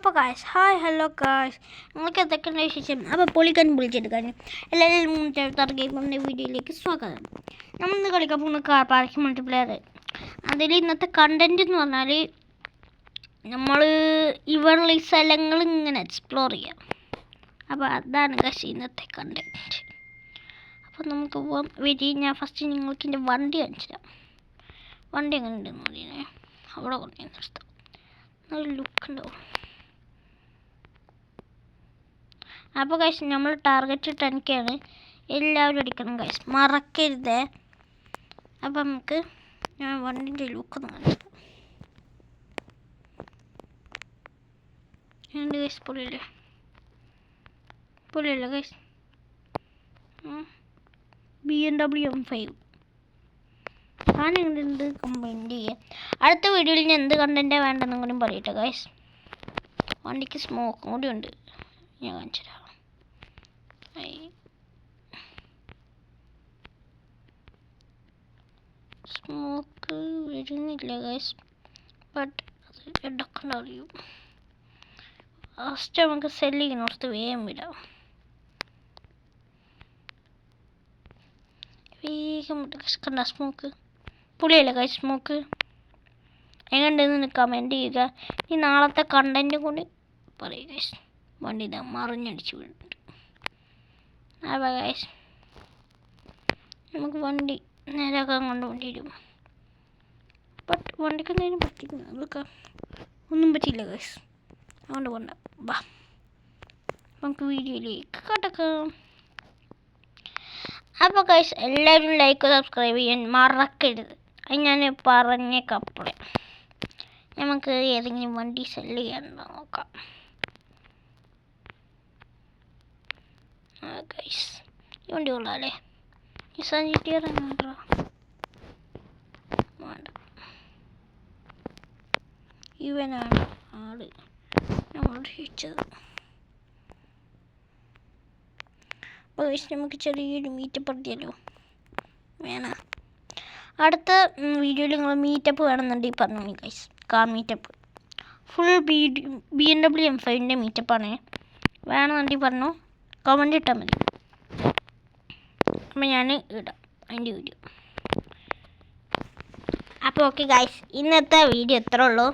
അപ്പോൾ guys hi hello guys നിങ്ങൾക്ക് എന്തൊക്കെയാണ് വിശേഷം? അപ്പോൾ പൊളിക്കാൻ വിളിച്ചെടുക്കാൻ എല്ലാവരും ഗെയിമിൻ്റെ വീഡിയോയിലേക്ക് സ്വാഗതം. നമ്മളിന്ന് കളിക്കാൻ പോകുന്ന കാർ പാർക്കിംഗ് മൾട്ടിപ്ലെയർ. അതിൽ ഇന്നത്തെ കണ്ടൻറ്റ് എന്ന് പറഞ്ഞാൽ നമ്മൾ ഇവിടെയുള്ള ഈ സ്ഥലങ്ങൾ ഇങ്ങനെ എക്സ്പ്ലോർ ചെയ്യാം. അപ്പോൾ അതാണ് ഗായ്സ് ഇന്നത്തെ കണ്ടൻറ്റ്. അപ്പോൾ നമുക്ക് പോകാം. വരി, ഞാൻ ഫസ്റ്റ് നിങ്ങൾക്ക് എൻ്റെ വണ്ടി കാണിച്ചു തരാം. വണ്ടി എങ്ങനെ ഉണ്ടെന്ന് പറയുന്നത് അവിടെ കൊണ്ടുപോയി നിർത്താം. നല്ല ലുക്ക് ഉണ്ടാവും. അപ്പോൾ ഗൈസ് നമ്മൾ ടാർഗറ്റ് 10K ആണ്. എല്ലാവരും അടിക്കണം ഗൈസ്, മറക്കരുത്. അപ്പം നമുക്ക് ഞാൻ വണ്ടിൻ്റെ ലുക്ക് ഒന്ന് കാണിക്കാം. ഉണ്ട് ഗൈസ്, പൊളിയല്ലേ ഗൈസ്. BMW M5 ഞാനെങ്ങനെയുണ്ട് കമ്പൈൻഡ് ചെയ്യാം. അടുത്ത വീഡിയോയിൽ ഞാൻ എന്ത് കണ്ടൻറ്റാണ് വേണ്ടെന്നും കൂടി പറയട്ടെ ഗൈസ്. വണ്ടിക്ക് സ്മോക്കും കൂടി ഉണ്ട്, ഞാൻ കാണിച്ചു തരാം. സ്മോക്ക് വരുന്നില്ല ഗൈസ്, ബട്ട് അത് എടുക്കണ്ട അറിയും. ഫസ്റ്റ് നമുക്ക് സെല്ല് ചെയ്യുന്നിടത്ത് വേഗം വിടാം. വേഗം കണ്ട സ്മോക്ക് പൊളിയല്ലേ ഗൈസ്. സ്മോക്ക് എങ്ങനെയുണ്ടെന്ന് കമൻറ്റ് ചെയ്യുക. ഈ നാളത്തെ കണ്ടൻറ്റ് കൂടി പറയുക ഗൈസ്. വണ്ടി ഇതാ മറിഞ്ഞടിച്ച് വീഴുന്നുണ്ട്. അപ്പോൾ ഗൈസ് നമുക്ക് വണ്ടി നേരാക്കാൻ കൊണ്ടുപോകേണ്ടി വരും. ബട്ട് വണ്ടിക്ക് എന്തെങ്കിലും പറ്റിക്കുന്നു, അതൊക്കെ ഒന്നും പറ്റിയില്ല ഗൈസ്. അതുകൊണ്ട് പോണ്ട. ബാ നമുക്ക് വീഡിയോയിലേക്ക് കിടക്കാം. അപ്പോൾ ഗൈസ് എല്ലാവരും ലൈക്ക് സബ്സ്ക്രൈബ് ചെയ്യാൻ മറക്കരുത്. അത് ഞാൻ പറഞ്ഞേക്കാം. അപ്പോഴേ നമുക്ക് ഏതെങ്കിലും വണ്ടി സെല്ല് ചെയ്യാനുണ്ടോ നോക്കാം. ഗൈസ് ഈ വണ്ടി കൊള്ളാമല്ലേ? നിസാൻ GTR വേണ്ട, ഇവനാണ് ആള് നമ്മൾ ഹിച്ചത്. അപ്പോൾ ഗൈസ് നമുക്ക് ചെറിയൊരു മീറ്റപ്പ് നടത്തിയല്ലോ. വേണം അടുത്ത വീഡിയോയിൽ നിങ്ങൾ മീറ്റപ്പ് വേണമെന്നുണ്ടെങ്കിൽ പറഞ്ഞു guys. Car meetup full BMW M5ൻ്റെ മീറ്റപ്പാണ്. വേണമെന്നുണ്ടെങ്കിൽ പറഞ്ഞു, കമൻറ്റ് ഇട്ടാൽ മതി. അപ്പോൾ ഞാൻ ഇടാം അതിൻ്റെ വീഡിയോ. അപ്പോൾ ഓക്കെ ഗൈസ്, ഇന്നത്തെ വീഡിയോ ഇത്രേ ഉള്ളൂ.